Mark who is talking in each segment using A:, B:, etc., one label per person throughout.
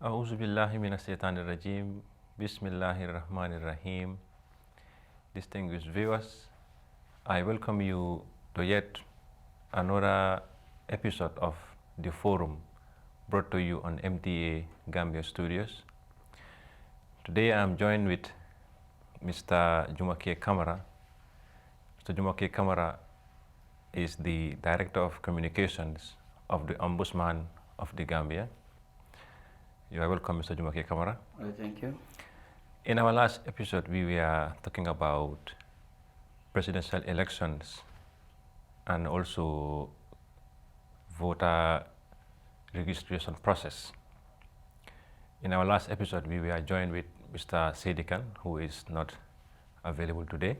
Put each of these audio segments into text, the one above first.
A: أعوذ بالله من الشيطان الرجيم بسم الله الرحمن الرحيم. Distinguished viewers, I welcome you to yet another episode of the forum brought to you on MTA Gambia Studios. Today I am joined with Mr. Jumake Kamara. Mr. Jumake Kamara is the Director of Communications of the Ombudsman of the Gambia. You are welcome, Mr. Jumake Kamara.
B: Thank you.
A: In our last episode, we were talking about presidential elections and also voter registration process. In our last episode, we were joined with Mr. Sedikan, who is not available today.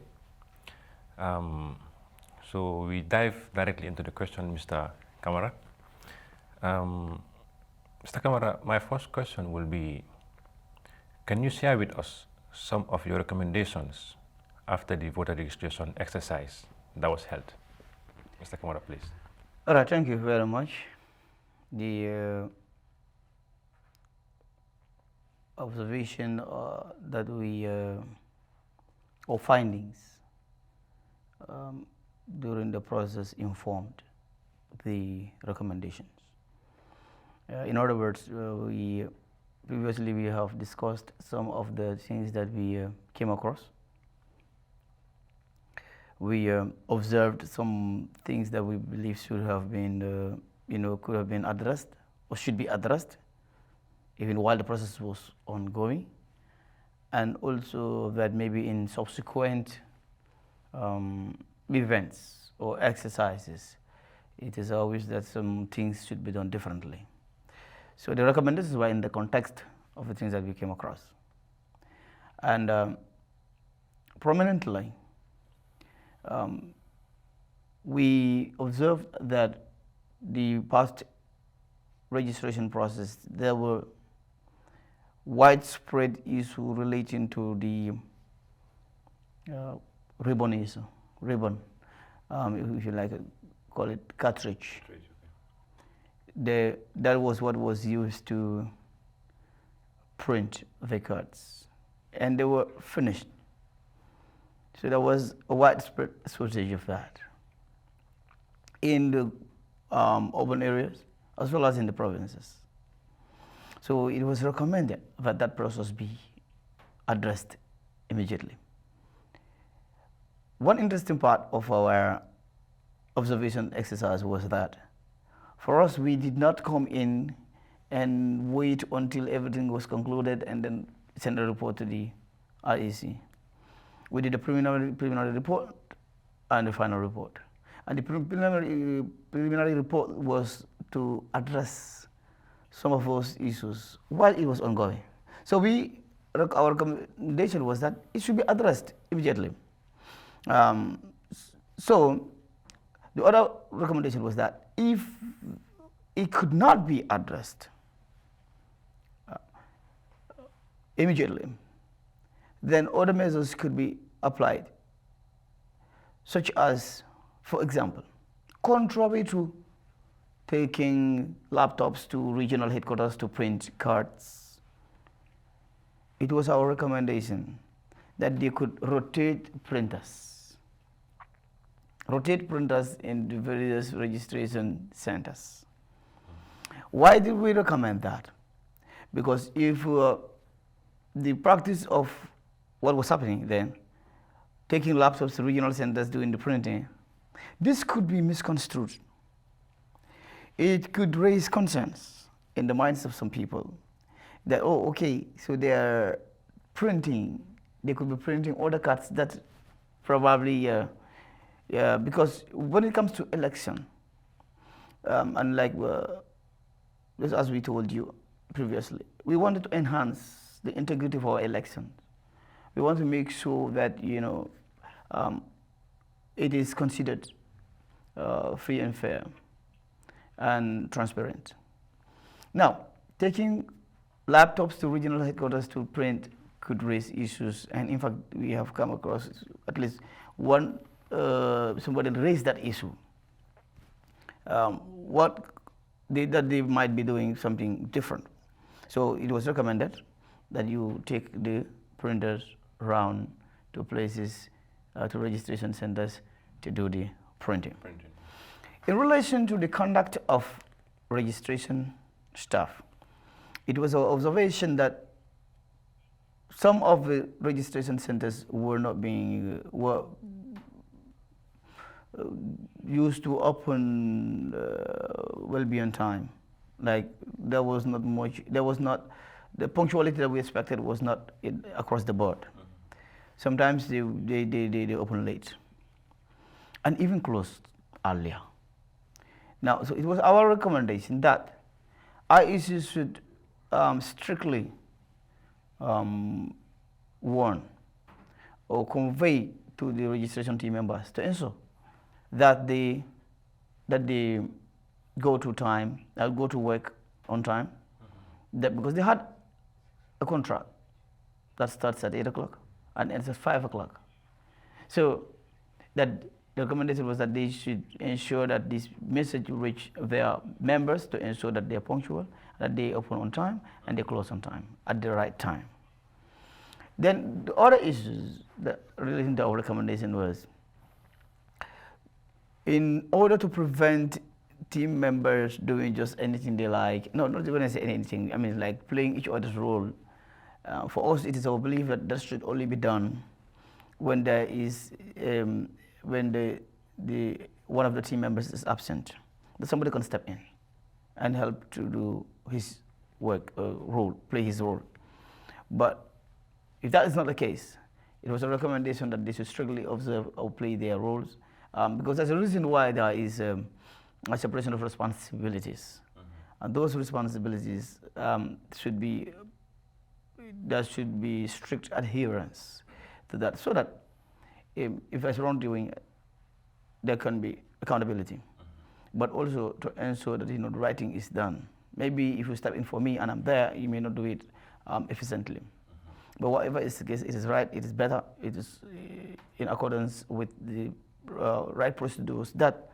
A: So we dive directly into the question, Mr. Kamara. Mr. Kamara, my first question will be, can you share with us some of your recommendations after the voter registration exercise that was held? Mr. Kamara, please.
B: All right, thank you very much. The observation that we, or findings during the process informed the recommendations. In other words, previously we have discussed some of the things that we came across. We observed some things that we believe should have been, could have been addressed or should be addressed even while the process was ongoing, and also that maybe in subsequent events or exercises, it is always that some things should be done differently. So the recommendations were in the context of the things that we came across. And prominently, we observed that the past registration process, there were widespread issues relating to the ribbon issue, if you like, call it cartridge. That was what was used to print the cards, and they were finished. So there was a widespread shortage of that in the urban areas as well as in the provinces. So it was recommended that that process be addressed immediately. One interesting part of our observation exercise was that for us, we did not come in and wait until everything was concluded and then send a report to the REC. We did a preliminary report and the final report. And the preliminary report was to address some of those issues while it was ongoing. So our recommendation was that it should be addressed immediately. So the other recommendation was that if it could not be addressed immediately, then other measures could be applied, such as, for example, contrary to taking laptops to regional headquarters to print cards, it was our recommendation that they could rotate printers in the various registration centers. Why did we recommend that? Because if the practice of what was happening then, taking laptops to regional centers doing the printing, this could be misconstrued. It could raise concerns in the minds of some people that, oh, okay, so they are printing, they could be printing other cards that probably, because when it comes to election, unlike just as we told you previously, we wanted to enhance the integrity of our elections. We want to make sure that it is considered free and fair and transparent. Now, taking laptops to regional headquarters to print could raise issues, and in fact, we have come across at least one somebody raised that issue. That they might be doing something different. So it was recommended that you take the printers around to places, to registration centers to do the printing. In relation to the conduct of registration staff, it was an observation that some of the registration centers were not being used to open well beyond time. Like there was not much. There was not the punctuality that we expected was not across the board. Sometimes they open late, and even closed earlier. Now, so it was our recommendation that IEC should strictly warn or convey to the registration team members to ensure that they go to time, go to work on time, that because they had a contract that starts at 8 o'clock and ends at 5 o'clock. So that the recommendation was that they should ensure that this message reach their members to ensure that they are punctual, that they open on time and they close on time at the right time. Then the other issues that relating to our recommendation was, in order to prevent team members doing just anything they like, no, not when I say anything, I mean like playing each other's role. For us, it is our belief that that should only be done when there is when the one of the team members is absent, that somebody can step in and help to do his work role, play his role. But if that is not the case, it was a recommendation that they should strictly observe or play their roles, because there's a reason why there is a separation of responsibilities, and those responsibilities should be strict adherence to that, so that if there's wrongdoing, there can be accountability, but also to ensure that the right thing is done. Maybe if you step in for me and I'm there, you may not do it efficiently. But whatever is the case, it is right, it is better, it is in accordance with the right procedures that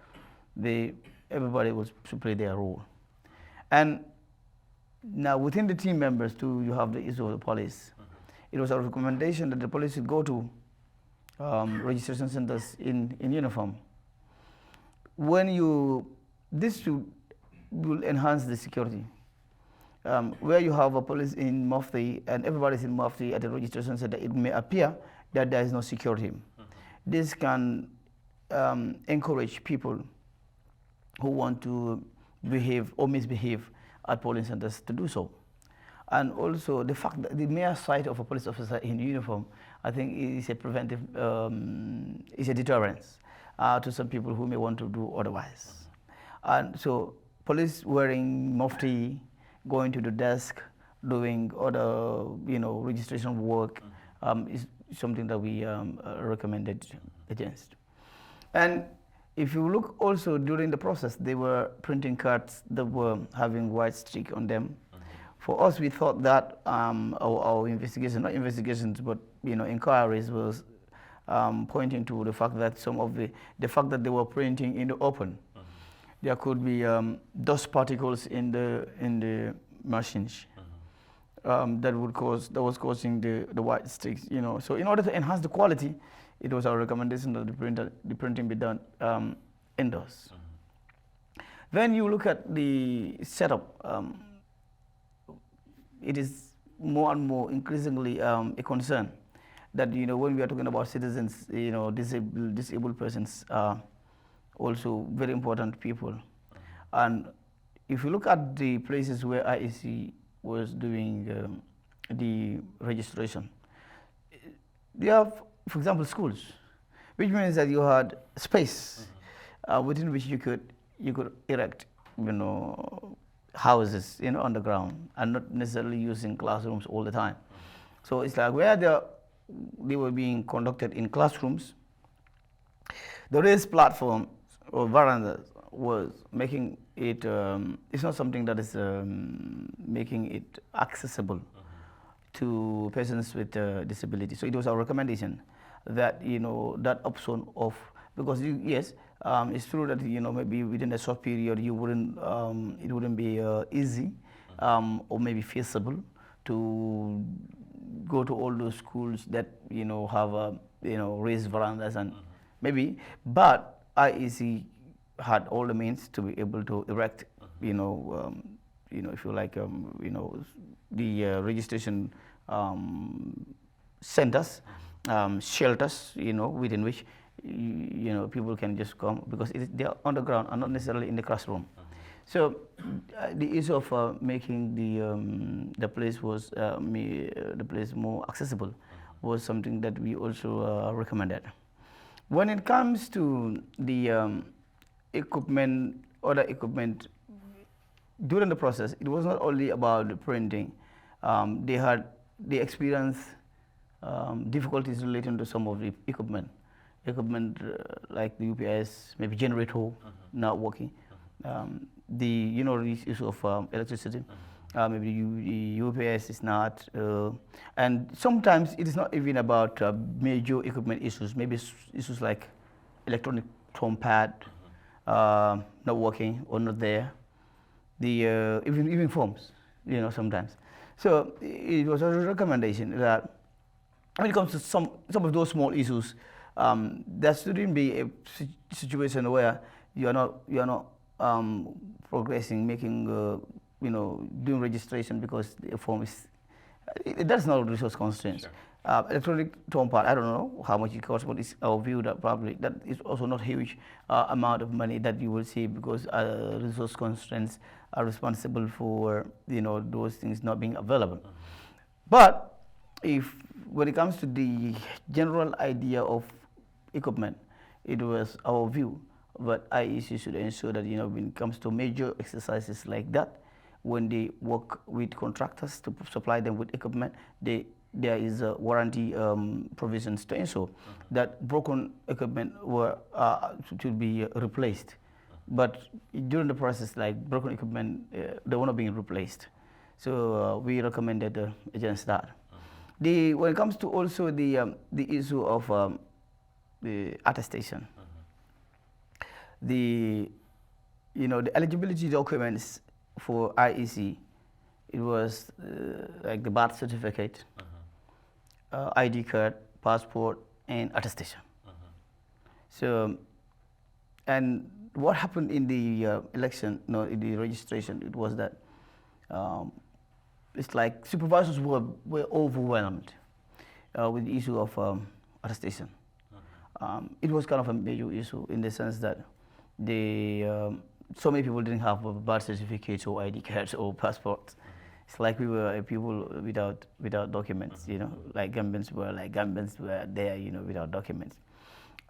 B: everybody should play their role. And now within the team members too, you have the issue of the police. It was a recommendation that the police should go to registration centers in uniform. This will enhance the security. Where you have a police in Mufti and everybody's in Mufti at the registration center, it may appear that there is no security. This can encourage people who want to behave or misbehave at polling centers to do so. And also the fact that the mere sight of a police officer in uniform, I think, is a preventive, is a deterrence to some people who may want to do otherwise. And so police wearing mufti, going to the desk, doing other, registration work is something that we recommended against. And if you look also during the process, they were printing cards that were having white streak on them. For us, we thought that our investigation, not investigations, but inquiries was pointing to the fact that some of the fact that they were printing in the open, there could be dust particles in the machines that was causing the white streaks. So in order to enhance the quality, it was our recommendation that the printing be done indoors. When you look at the setup, it is more and more increasingly a concern that when we are talking about citizens, disabled persons are also very important people. And if you look at the places where IEC was doing the registration, they have, for example, schools, which means that you had space within which you could erect, houses, on the ground, and not necessarily using classrooms all the time. So it's like where they were being conducted in classrooms, the raised platform or verandas was making it, it's not something that is making it accessible to persons with disability. So it was our recommendation that, that option of, because yes, it's true that, maybe within a short period, it wouldn't be easy or maybe feasible to go to all those schools that have raised verandas and maybe, but IEC had all the means to be able to erect if you like the registration centers, shelters within which people can just come, because they are on the ground and not necessarily in the classroom. So the issue of making the place more accessible was something that we also recommended. When it comes to the other equipment, during the process, it was not only about the printing. They experienced difficulties relating to some of the equipment like the UPS, maybe generator not working. The issue of electricity, maybe the UPS is not, and sometimes it is not even about major equipment issues. Maybe issues like electronic tone pad not working or not there. The even forms, sometimes. So it was a recommendation that when it comes to some of those small issues, there shouldn't be a situation where you are not progressing, making doing registration because the form is that's not resource constraints. Sure. Electronic tone part, I don't know how much it costs, but it's our view that probably that is also not huge amount of money that you will see, because resource constraints are responsible for those things not being available. But when it comes to the general idea of equipment, it was our view that IEC should ensure that when it comes to major exercises like that, when they work with contractors to supply them with equipment, there is a warranty provisions to ensure that broken equipment should be replaced. But during the process, like broken equipment, they were not being replaced. So we recommended against that. When it comes to also the issue of the attestation, the eligibility documents for IEC, it was like the birth certificate, ID card, passport, and attestation. So, and what happened in the election, in the registration, it was that it's like supervisors were overwhelmed with the issue of attestation. It was kind of a major issue in the sense that so many people didn't have birth certificates or ID cards or passports. It's like we were people without documents, like Gambians were there, without documents.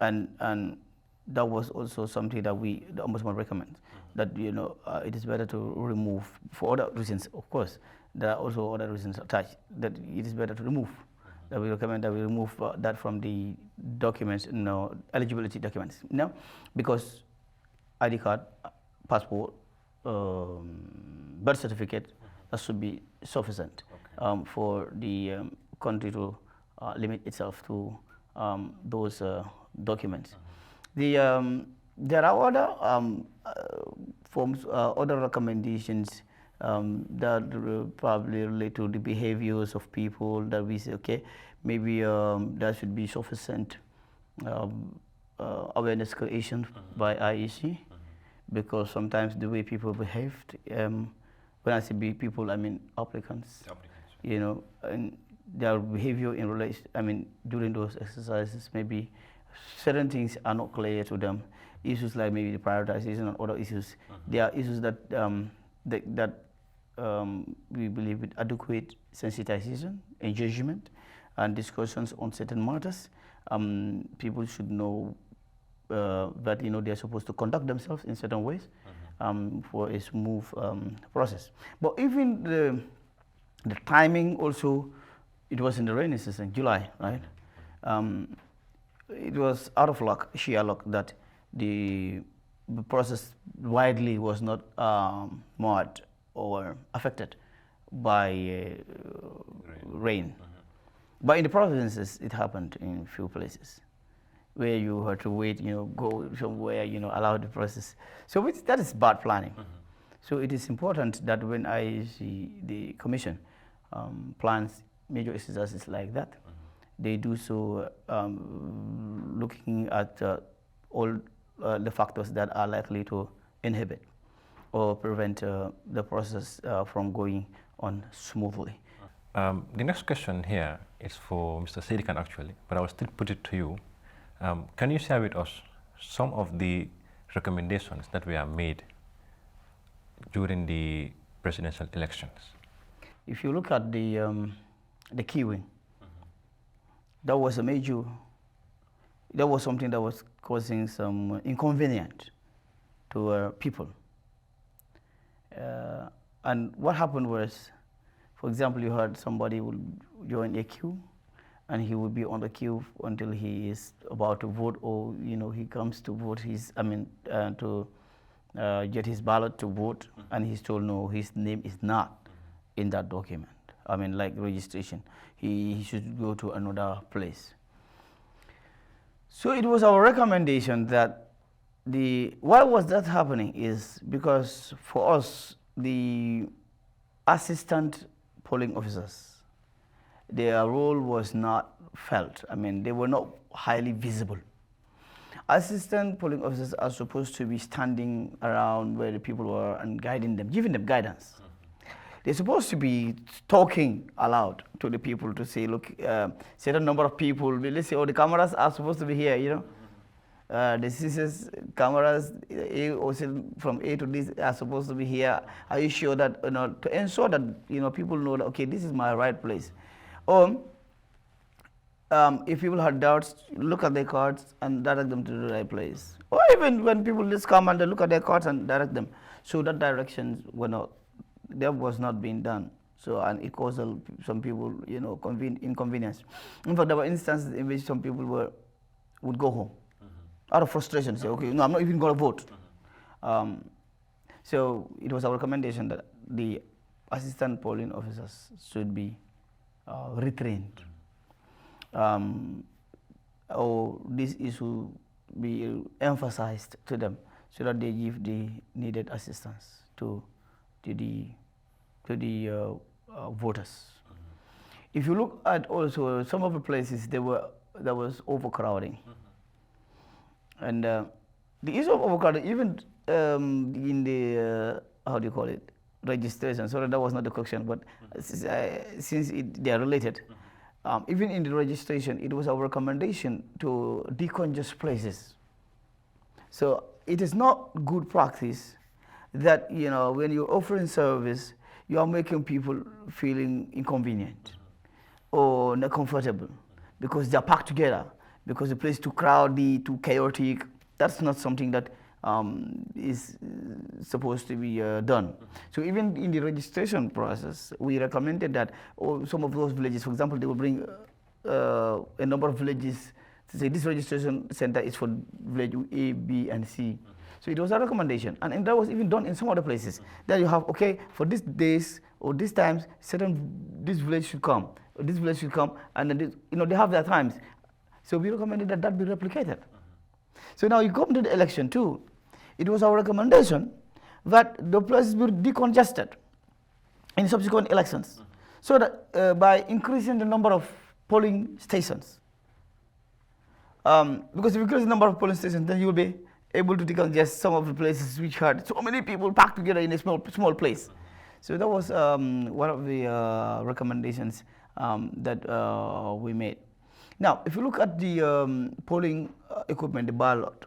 B: And that was also something that the Ombudsman recommends, that, it is better to remove, for other reasons, of course. There are also other reasons attached, that it is better to remove. That we recommend that we remove that from the documents, eligibility documents. Because ID card, passport, birth certificate, that should be sufficient for the country to limit itself to those documents. There are other forms, other recommendations that probably relate to the behaviors of people, that we say, okay, maybe there should be sufficient awareness creation by IEC, because sometimes the way people behaved, when I say people, I mean applicants. And their behavior in relation, during those exercises, maybe certain things are not clear to them. Issues like maybe the prioritization and other issues. There are issues that we believe with adequate sensitization, engagement, and discussions on certain matters. People should know that they are supposed to conduct themselves in certain ways for a smooth process. But even the timing also, it was in the rainy season, July, right? It was out of luck, sheer luck, that the process widely was not marred or affected by rain. But in the provinces, it happened in a few places where you had to wait, go somewhere, allow the process. So that is bad planning. So it is important that when I see the commission plans major exercises like that, they do so looking at all the factors that are likely to inhibit or prevent the process from going on smoothly.
A: The next question here is for Mr. Sedikan actually, but I will still put it to you. Can you share with us some of the recommendations that were made during the presidential elections?
B: If you look at the queuing, that was a major, that was something that was causing some inconvenience to people. And what happened was, for example, you heard somebody will join a queue and he will be on the queue until he is about to vote, or he comes to vote to get his ballot to vote, and he's told no, his name is not in that document. Like registration. He should go to another place. So it was our recommendation that why was that happening is because for us, the assistant polling officers, their role was not felt. They were not highly visible. Assistant polling officers are supposed to be standing around where the people were and guiding them, giving them guidance. They're supposed to be talking aloud to the people to say, look, certain number of people, let's say, the cameras are supposed to be here, the CCS cameras from A to this are supposed to be here. Are you sure that, to ensure that, people know that, okay, this is my right place. Or if people had doubts, look at their cards and direct them to the right place. Or even when people just come and they look at their cards and direct them. So that directions that was not being done. So, and it caused some people, inconvenience. In fact, there were instances in which some people would go home out of frustration, say, okay, no, I'm not even going to vote. So it was our recommendation that the assistant polling officers should be retrained. Or this issue be emphasized to them so that they give the needed assistance to the voters. If you look at also some of the places, there was overcrowding. And the issue of overcrowding, even in the, how do you call it, registration, sorry, that was not the question, but since they are related, even in the registration, it was our recommendation to decongest places. So it is not good practice that, when you're offering service, you are making people feeling inconvenient or not comfortable because they're packed together, because the place is too crowded, too chaotic. That's not something that is supposed to be done. So even in the registration process, we recommended that some of those villages, for example, they will bring a number of villages to say this registration center is for village A, B, and C. So it was a recommendation, and that was even done in some other places. That you have, okay, for these days or these times, this village should come, or this village should come, and then they have their times. So we recommended that be replicated. So now you come to the election too. It was our recommendation that the places be decongested in subsequent elections, so that by increasing the number of polling stations, because if you increase the number of polling stations, then you will be able to decongest some of the places which had so many people packed together in a small place. So that was one of the recommendations that we made. Now, if you look at the polling equipment, the ballot,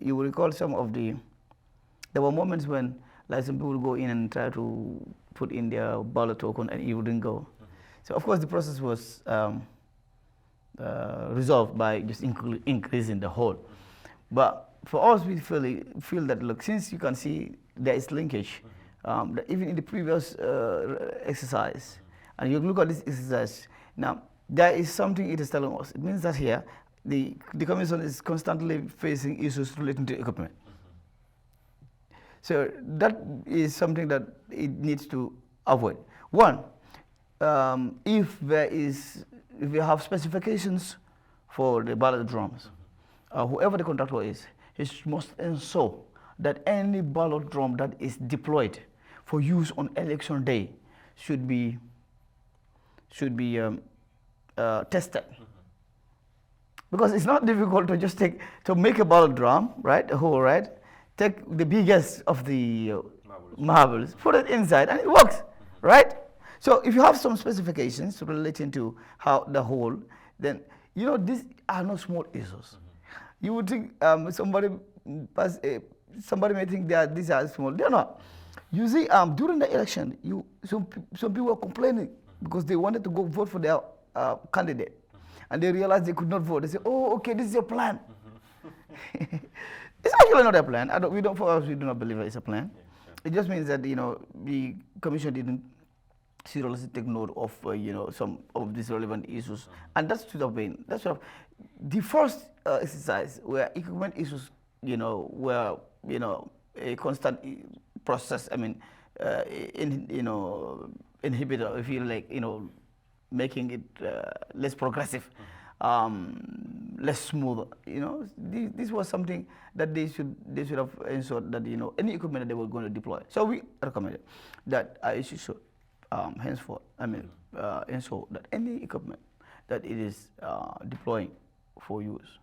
B: you will recall there were moments when some people would go in and try to put in their ballot token and it wouldn't go. So of course the process was resolved by just increasing the hole. But for us, we feel that, look, since you can see there is linkage, that even in the previous exercise, and you look at this exercise, now there is something it is telling us. It means that here, the Commission is constantly facing issues relating to equipment. So that is something that it needs to avoid. One, if we have specifications for the ballot drums, whoever the contractor is, he must ensure that any ballot drum that is deployed for use on election day should be tested. Because it's not difficult to just make a ballot drum, right, a hole, right, take the biggest of the marbles, put it inside, and it works, right? So if you have some specifications relating to how the hole, then you know these are not small issues. You would think somebody may think that these are small. They're not. You see, during the election, some people were complaining because they wanted to go vote for their candidate. And they realized they could not vote. They say, "Oh, okay, this is your plan." It's actually not a plan. We do not believe it's a plan. Yeah, sure. It just means that the commission didn't seriously take note of some of these relevant issues, and that should have been the first exercise where equipment issues were a constant process. I mean, inhibitor, if you like, making it less progressive, less smooth. This was something that they should have ensured that any equipment that they were going to deploy. So we recommended that IEC should henceforth, ensure that any equipment that it is deploying for use,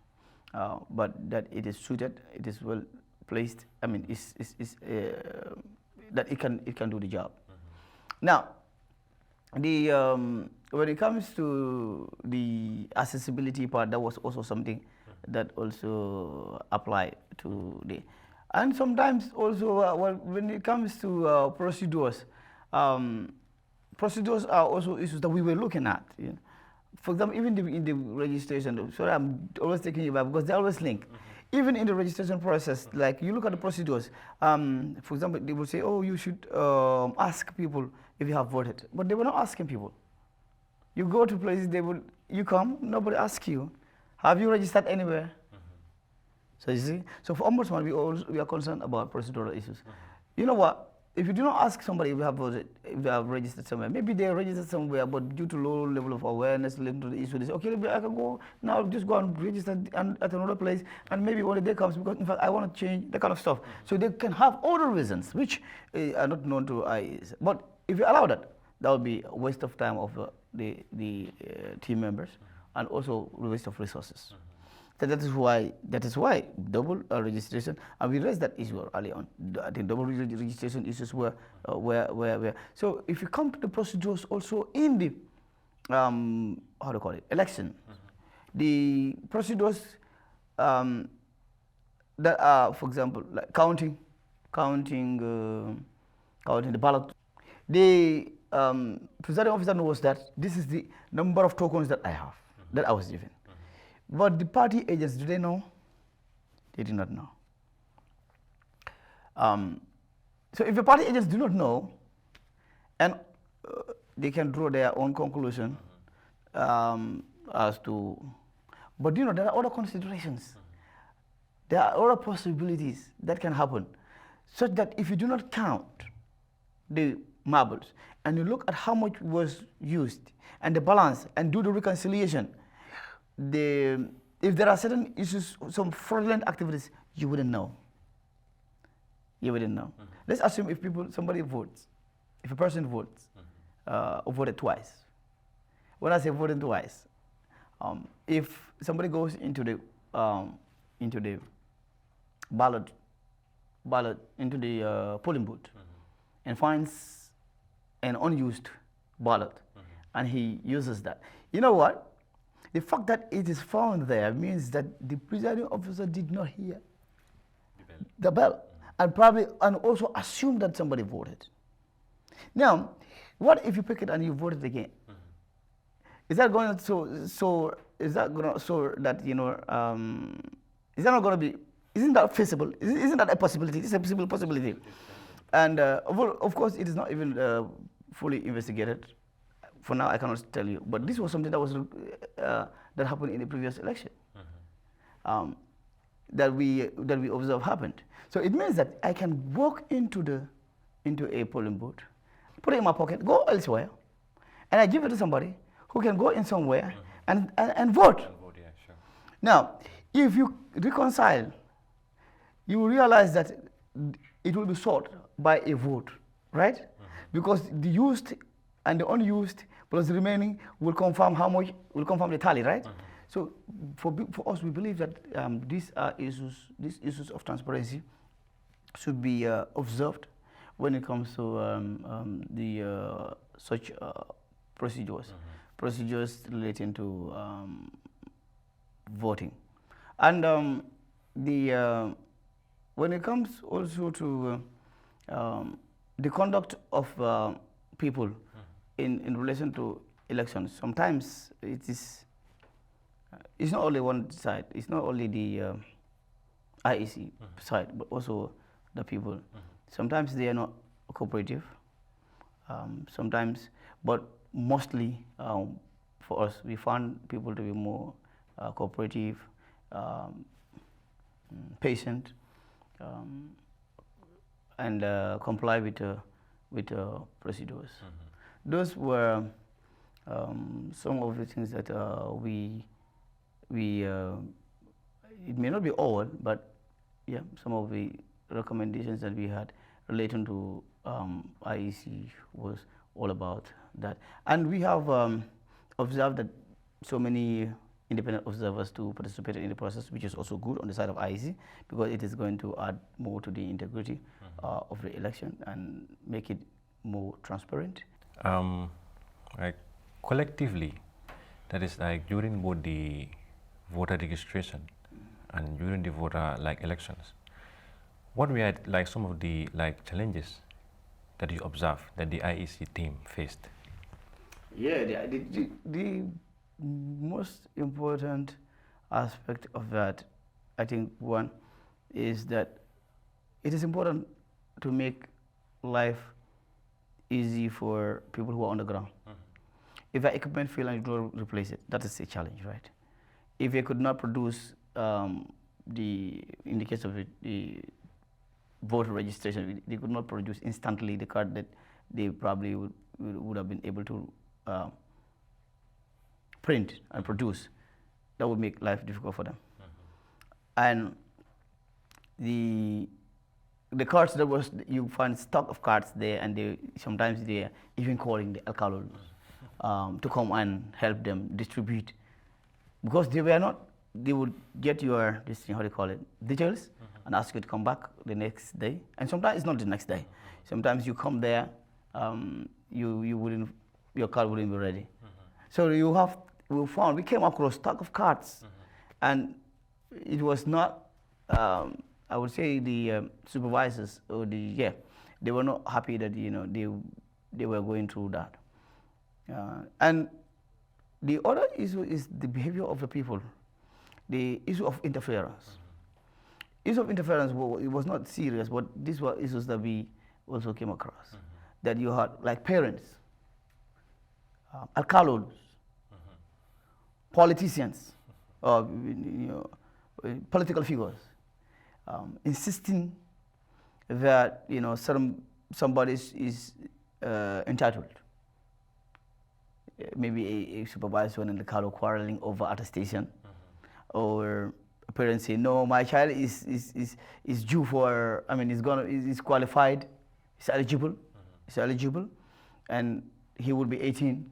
B: but that it is suited, it is well placed. I mean, that it can do the job. Now, when it comes to the accessibility part, that was also something that also applied to and sometimes also when it comes to procedures, procedures are also issues that we were looking at. For example, even in the registration, sorry, I'm always taking you back because they always link. Even in the registration process, like you look at the procedures, for example, they will say, "Oh, you should ask people if you have voted," but they were not asking people. You go to places, you come, nobody asks you, "Have you registered anywhere?" So you see, so for Ombudsman, we are concerned about procedural issues. You know what? If you do not ask somebody if you have voted, if they have registered somewhere, maybe they are registered somewhere, but due to low level of awareness linked to the issue, they say, "Okay, I can go now, just go and register at another place, and maybe when the day comes, because in fact I want to change," that kind of stuff. So they can have other reasons which are not known to IES. But if you allow that, that would be a waste of time of the team members, and also a waste of resources. So that is why double registration, and we raised that issue early on. I think double registration issues were so if you come to the procedures also in the how to call it, election, the procedures that are, for example, like counting the ballot. The presiding officer knows that this is the number of tokens that I have, that I was given. But the party agents, do they know? They do not know. So if the party agents do not know, and they can draw their own conclusion as to, but there are other considerations. There are other possibilities that can happen, such that if you do not count the marbles and you look at how much was used and the balance and do the reconciliation, if there are certain issues, some fraudulent activities, you wouldn't know. You wouldn't know. Let's assume if somebody votes, if a person votes, or voted twice. When I say voted twice, if somebody goes into the ballot into the polling booth and finds an unused ballot, and he uses that, you know what? The fact that it is found there means that the presiding officer did not hear the bell, and also assume that somebody voted. Now, what if you pick it and you voted again? Is that going to is that going to show that is that not going to be? Isn't that feasible? Isn't that a possibility? It's a possibility, and of course it is not even fully investigated. For now, I cannot tell you, but this was something that was that happened in the previous election, that we observed happened. So it means that I can walk into a polling booth, put it in my pocket, go elsewhere, and I give it to somebody who can go in somewhere and vote. Yeah, sure. Now, if you reconcile, you realize that it will be sought by a vote, right? Because the used and the unused plus the remaining will confirm how much, will confirm the tally, right? So for us, we believe that these issues of transparency should be observed when it comes to such procedures relating to voting. And when it comes also to the conduct of people in relation to elections, sometimes it's not only one side, it's not only the IEC side, but also the people. Sometimes they are not cooperative, sometimes, but mostly for us, we found people to be more cooperative, patient, and comply with procedures. Those were some of the things that it may not be all, but yeah, some of the recommendations that we had relating to IEC was all about that. And we have observed that so many independent observers to participate in the process, which is also good on the side of IEC, because it is going to add more to the integrity of the election and make it more transparent.
A: Like collectively, that is like during both the voter registration and during the voter elections, what were like some of the challenges that you observed that the IEC team faced?
B: Yeah, the most important aspect of that, I think, one is that it is important to make life easy for people who are on the ground. If the equipment fails and you don't replace it, that is a challenge, right? If they could not produce in the case of the voter registration, they could not produce instantly the card that they probably would have been able to print and produce. That would make life difficult for them. And the cards that was, you find stock of cards there, and sometimes they're even calling the alcalos to come and help them distribute, because they would get your, how do you call it, details, and ask you to come back the next day. And sometimes it's not the next day. Sometimes you come there, your card wouldn't be ready. So we came across stock of cards, and it was not, I would say the supervisors or they were not happy that they were going through that. And the other issue is the behavior of the people, the issue of interference. Issue of interference, it was not serious, but these were issues that we also came across. That you had like parents, alcalos, politicians, political figures, insisting that somebody is entitled. Maybe a supervisor in the car quarreling over attestation, or parents say, no, my child is due for, is qualified, is eligible, and he will be 18.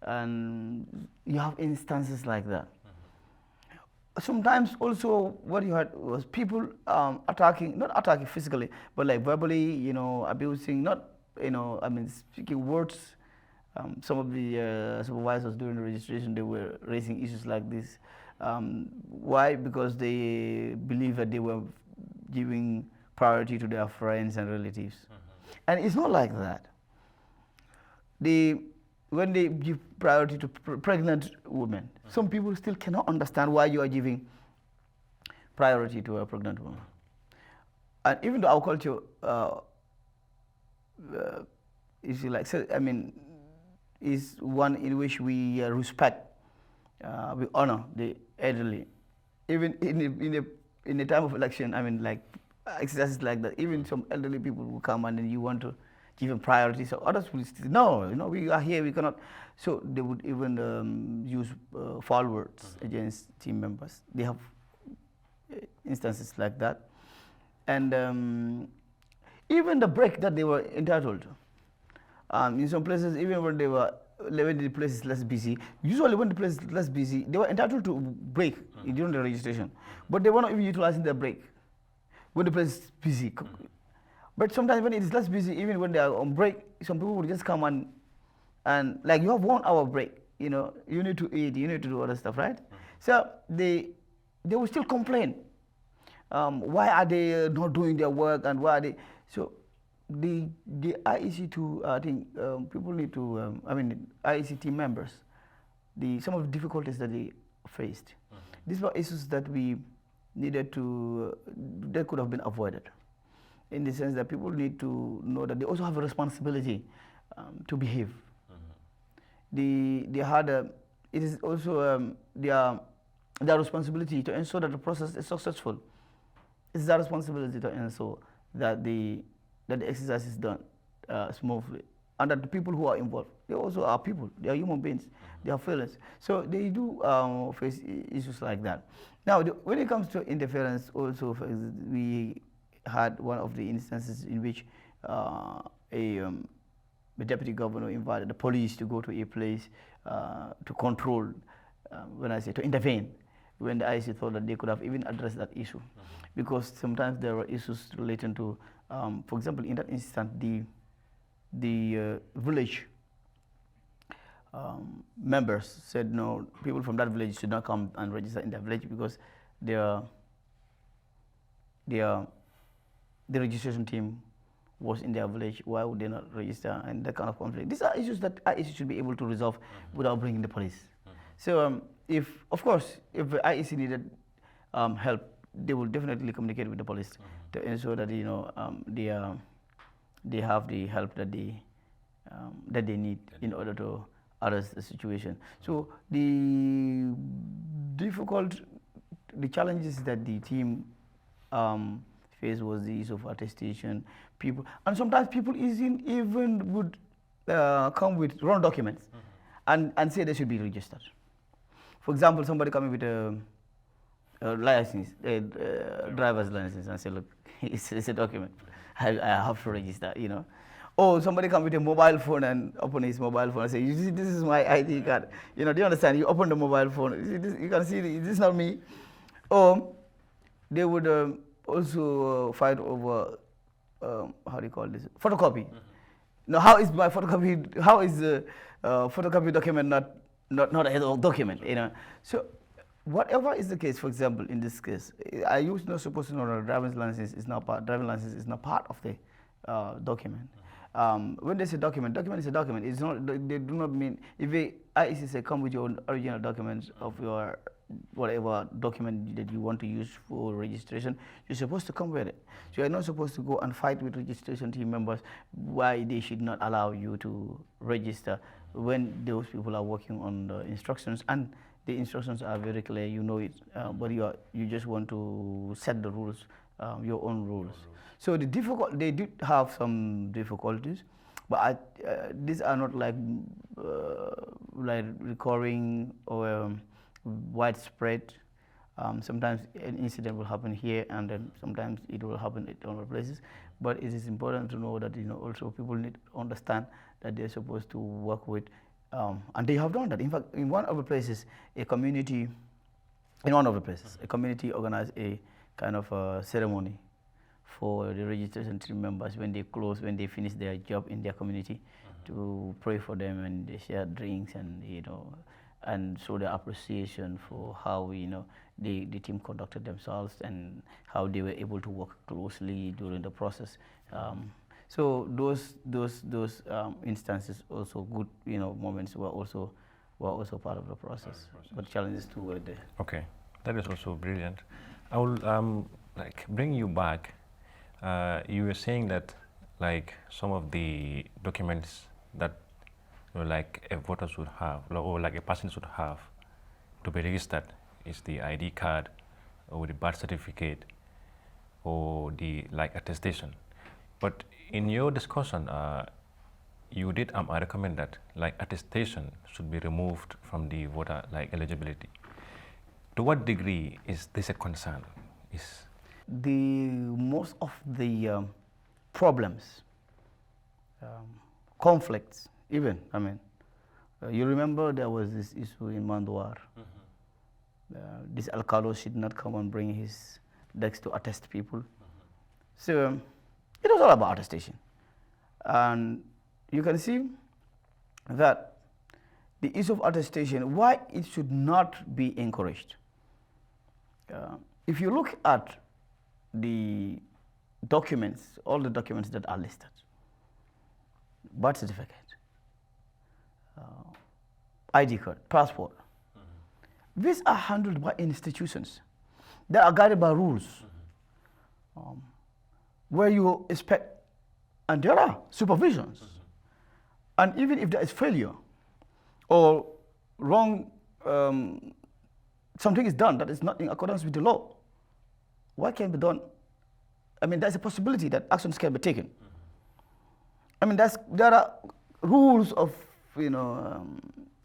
B: And you have instances like that. Sometimes also what you had was people not attacking physically, but like verbally, abusing, speaking words. Some of the supervisors during the registration, they were raising issues like this. Why? Because they believe that they were giving priority to their friends and relatives. And it's not like that. When they give priority to pregnant women, some people still cannot understand why you are giving priority to a pregnant woman. And even though our culture is one in which we respect, we honor the elderly. Even in the time of election, exercises like that, even some elderly people will come and then you want to give them priority. So others will say, no, we are here, we cannot. So they would even use foul words against team members. They have instances like that. And even the break that they were entitled to. In some places, even when the place is less busy, usually when the place is less busy, they were entitled to break during the registration, but they were not even utilizing their break when the place is busy. But sometimes when it is less busy, even when they are on break, some people will just come and like, you have 1 hour break, you know, you need to eat, you need to do other stuff, right? So they will still complain. Why are they not doing their work, and why are they? So the IEC too, I think people need to, IEC team members, some of the difficulties that they faced. These were issues that we needed to, that could have been avoided, in the sense that people need to know that they also have a responsibility to behave. They had it is also their responsibility to ensure that the process is successful. It's their responsibility to ensure that the exercise is done smoothly, and that the people who are involved, they also are people. They are human beings. They have feelings. So they do face issues like that. Now, when it comes to interference, also we had one of the instances in which the deputy governor invited the police to go to a place to control, when I say to intervene, when the IC thought that they could have even addressed that issue. Because sometimes there were issues relating to, for example, in that instance, the village members said no, people from that village should not come and register in their village because the registration team was in their village. Why would they not register? And that kind of conflict. These are issues that IEC should be able to resolve without bringing the police. So of course, if the IEC needed help, they will definitely communicate with the police to ensure that, you know, they have the help that they need in order to address the situation. So the challenges that the team faced was the issue of attestation. People, and sometimes people even would come with wrong documents and say they should be registered. For example, somebody coming with a license, driver's license, and say, look, it's a document. I have to register, you know. Or somebody come with a mobile phone and open his mobile phone and say, you see, this is my ID card. You know, do you understand? You open the mobile phone. You can see, this is not me. Or they would also fight over, how do you call this? Photocopy. Now, how is my photocopy? How is the photocopy document not a document? You know. So, whatever is the case, for example, in this case, are you not supposed to know that driving license is not part of the document? When they say document is a document. It's not. They do not mean if the IEC say come with your original documents of your whatever document that you want to use for registration, you're supposed to come with it. So you're not supposed to go and fight with registration team members why they should not allow you to register when those people are working on the instructions, and the instructions are very clear, you know it, but you just want to set the rules, your own rules. So they did have some difficulties, but these are not like recurring or widespread. Sometimes an incident will happen here, and then sometimes it will happen at other places. But it is important to know that, you know, also people need to understand that they're supposed to work with, and they have done that. In fact, in one of the places, a community organized a kind of a ceremony for the registration team members when they finish their job in their community, to pray for them, and they share drinks and, you know, and show their appreciation for how, you know, the team conducted themselves and how they were able to work closely during the process. So those instances, also good, you know, moments, were also part of the process. But challenges too were there.
A: Okay, that is also brilliant. I will bring you back. You were saying that like some of the documents that, you know, like a voter should have, or like a person should have to be registered, is the ID card or the birth certificate or the attestation. But in your discussion, you did recommend that attestation should be removed from the voter eligibility. To what degree is this a concern?
B: the most of the problems, conflicts, even, I mean, you remember there was this issue in Mandwar. This Alcalo should not come and bring his decks to attest people. So it was all about attestation. And you can see that the issue of attestation, why it should not be encouraged. If you look at the documents, all the documents that are listed, birth certificate, ID card, passport, these are handled by institutions that are guided by rules, where you expect, and there are supervisions. And even if there is failure or wrong, something is done that is not in accordance with the law, what can be done? I mean, there's a possibility that actions can be taken. I mean, there are rules of,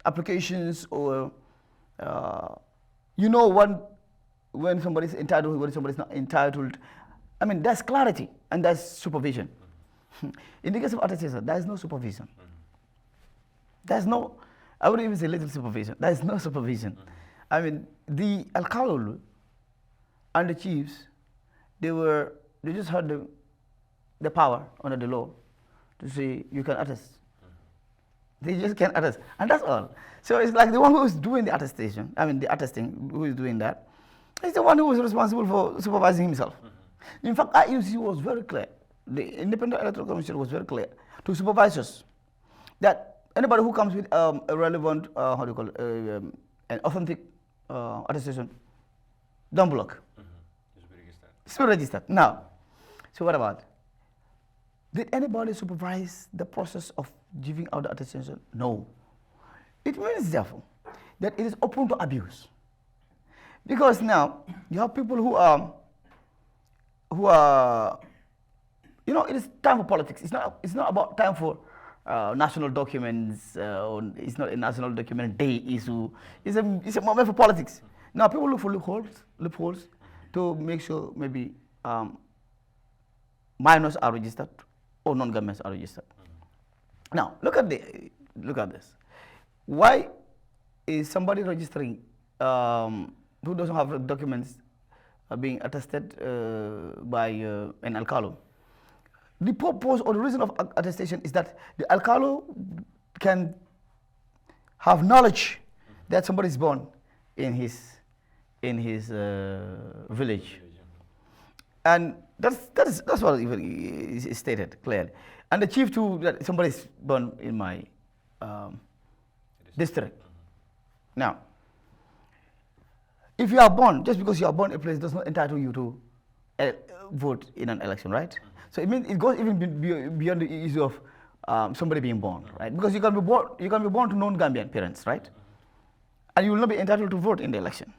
B: applications, or when somebody is entitled, when somebody is not entitled. I mean, there's clarity and there's supervision. In the case of attestation, there is no supervision. There's no, I wouldn't even say little supervision. There is no supervision. I mean, the Alcalde and the chiefs, they just had the power under the law to say you can attest. They just can attest, and that's all. So it's like the one who is doing the attestation, I mean the attesting, who is doing that, is the one who is responsible for supervising himself. In fact, IUC was very clear, the Independent Electoral Commission was very clear to supervisors that anybody who comes with a relevant, an authentic attestation, don't block. It's been registered. Now, so what about? Did anybody supervise the process of giving out the attestation? No. It means, therefore, that it is open to abuse. Because now, you have people who are, it is time for politics. It's not about time for national documents, or it's not a national document day issue. It's a moment for politics. Now, people look for loopholes to make sure maybe minors are registered or non-governments are registered. Now, look at this. Why is somebody registering who doesn't have documents being attested by an Alcalo? The purpose or the reason of attestation is that the Alcalo can have knowledge that somebody is born in his village, and that's what even is stated clearly. And the chief too, that somebody is born in my district. Now, if you are born, just because you are born a place does not entitle you to vote in an election, right? So it means it goes even beyond the issue of somebody being born, right? Because you can be born to non-Gambian parents, right? And you will not be entitled to vote in the election.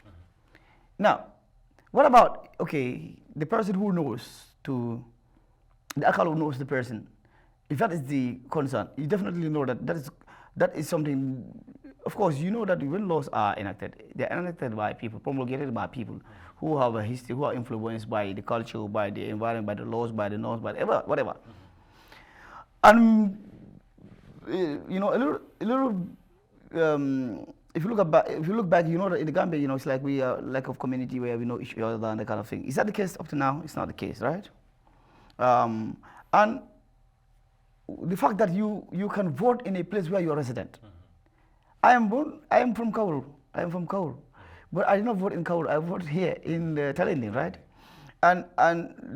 B: Now, what about, the person who knows the Alcalo knows the person. If that is the concern, you definitely know that is something. Of course, you know that when laws are enacted, they are enacted by people, promulgated by people who have a history, who are influenced by the culture, by the environment, by the laws, by the norms, by whatever. And if you look back, you know that in the Gambia, it's like we are lack of community where we know each other and that kind of thing. Is that the case up to now? It's not the case, right? And the fact that you can vote in a place where you are resident. I am from Kauru. But I did not vote in Kauru. I voted here in Talending, right? And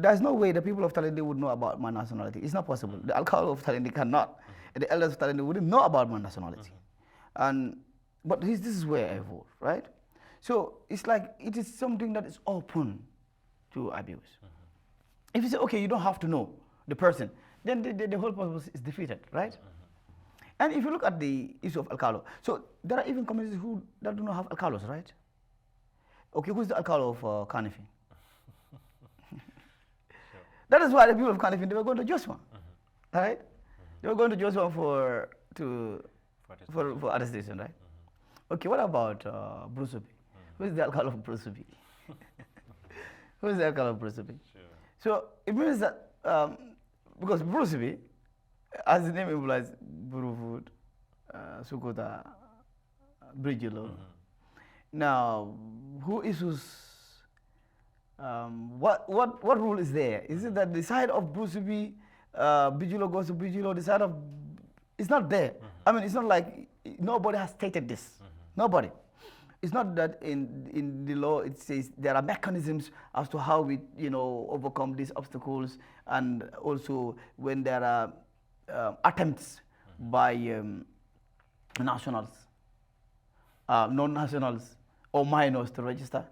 B: there's no way the people of Talending would know about my nationality. It's not possible. The Alcalde of Talending cannot. The elders of Talending wouldn't know about my nationality. But this is where I vote, right? So it's like it is something that is open to abuse. If you say, you don't have to know the person, then the whole purpose is defeated, right? And if you look at the issue of Alcalde, so there are even communities that do not have Alcaldes, right? Who's the Alcalde of Carnifing? That is why the people of Carnifing, they were going to Joshua, right? They were going to Joshua for attestation, right? What about Brusubi? Who is the Alcalde of Brusubi? Who is the alcalde of Bruceby?
A: Sure.
B: So it means that because Bruceby, as the name implies, Burufut, Sukota, Bridgelo. Now, who issues? What rule is there? Is it that the side of Bruceby, Bridgelo goes to Bridgelo, the side of it's not there. I mean, it's not like nobody has stated this. Nobody. It's not that in the law it says there are mechanisms as to how we overcome these obstacles, and also when there are attempts by nationals, non-nationals or minors to register,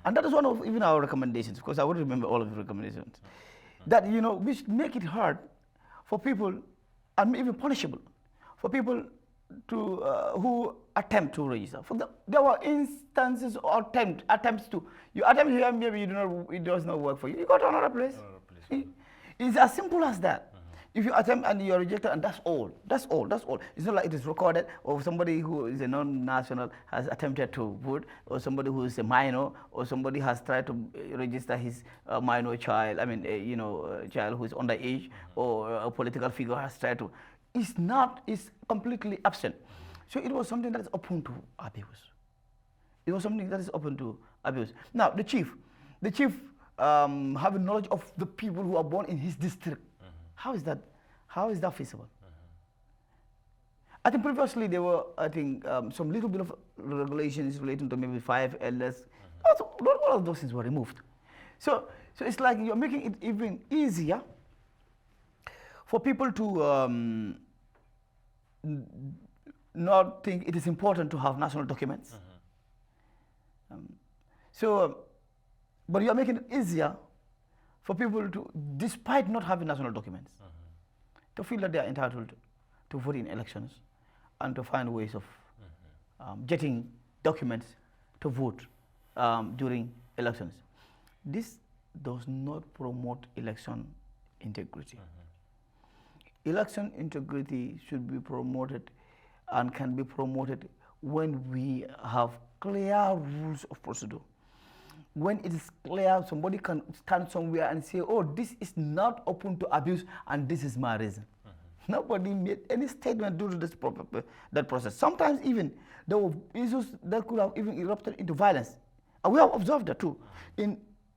B: and that is one of even our recommendations. Because I would remember all of the recommendations that we should make it hard for people and even punishable for people to who attempt to register. There were instances or attempts to attempt here, maybe it does not work for you. You go to another place. It's as simple as that. If you attempt and you are rejected, and that's all. That's all. That's all. It's not like it is recorded, or somebody who is a non-national has attempted to vote, or somebody who is a minor, or somebody has tried to register his minor child. I mean, a child who is underage, or a political figure has tried to. It's not. It's completely absent. So it was something that is open to abuse. It was something that is open to abuse. Now the chief having knowledge of the people who are born in his district. How is that? How is that feasible? I think previously there were, some little bit of regulations relating to maybe 5 elders. Also, not all of those things were removed. So it's like you're making it even easier for people to not think it is important to have national documents. But you're making it easier for people to, despite not having national documents, to feel that they are entitled to vote in elections and to find ways of getting documents to vote during elections. This does not promote election integrity. Election integrity should be promoted and can be promoted when we have clear rules of procedure. When it is clear, somebody can stand somewhere and say, oh, this is not open to abuse and this is my reason. Nobody made any statement due to that process. Sometimes even there were issues that could have even erupted into violence. And we have observed that too. This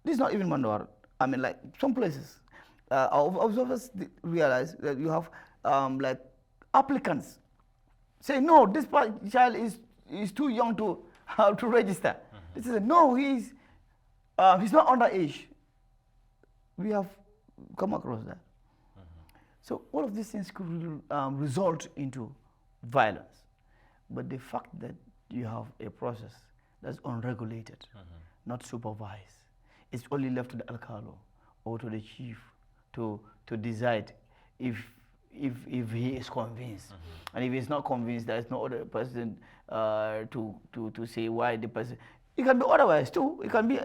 B: is not even Mandawar. I mean, like some places, our observers realize that you have like applicants say, no, this child is too young to register. This is no, he's not underage. We have come across that. So all of these things could result into violence. But the fact that you have a process that's unregulated, not supervised, it's only left to the alcalde or to the chief to decide if he is convinced. And if he's not convinced, there is no other person to say why the person. It can be otherwise too. It can be,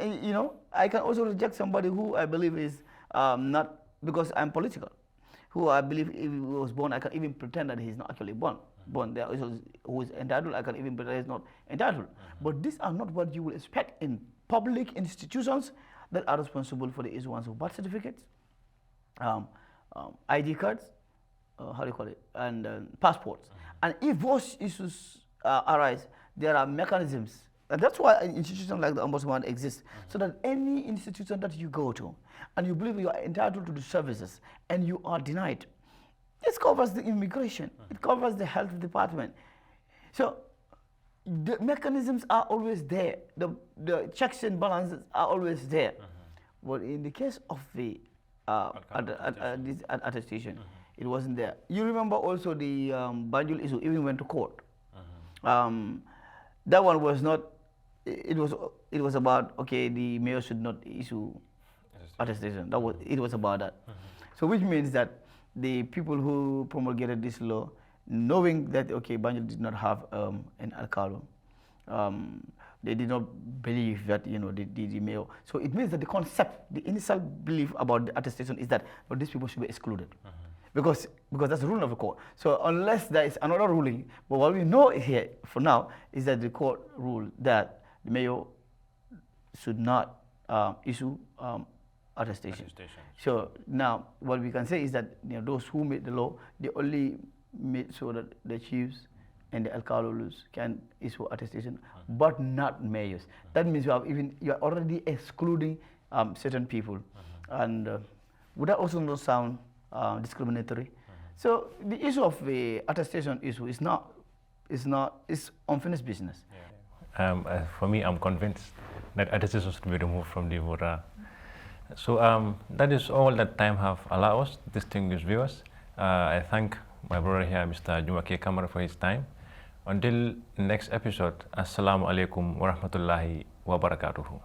B: I can also reject somebody who I believe is not, because I'm political, who I believe if he was born, I can even pretend that he's not actually born. There is who is entitled, I can even pretend he's not entitled. But these are not what you will expect in public institutions that are responsible for the issuance of birth certificates, ID cards, how do you call it, and passports. And if those issues arise, there are mechanisms. And that's why an institution like the Ombudsman exists, so that any institution that you go to and you believe you are entitled to the services and you are denied, this covers the immigration, it covers the health department. So the mechanisms are always there, the checks and balances are always there. But in the case of the this attestation, it wasn't there. You remember also the Banjul issue even went to court. That one was not. It was about, okay, the mayor should not issue attestation. It was about that. So which means that the people who promulgated this law, knowing that, okay, Banjul did not have an alcalde, they did not believe that, the mayor. So it means that the concept, the initial belief about the attestation is that these people should be excluded. Because that's the ruling of the court. So unless there is another ruling, but what we know here for now is that the court ruled that the mayor should not issue attestation. So now what we can say is that those who made the law, they only made so that the chiefs and the alcalos can issue attestation, but not mayors. That means you are already excluding certain people, and would that also not sound discriminatory? So the issue of the attestation issue is unfinished business.
A: For me, I'm convinced that attestation should be removed from the voter. So that is all that time have allowed us, distinguished viewers. I thank my brother here, Mr. Jumake Kamara, for his time. Until next episode, Assalamu alaikum wa rahmatullahi wa barakatuhu.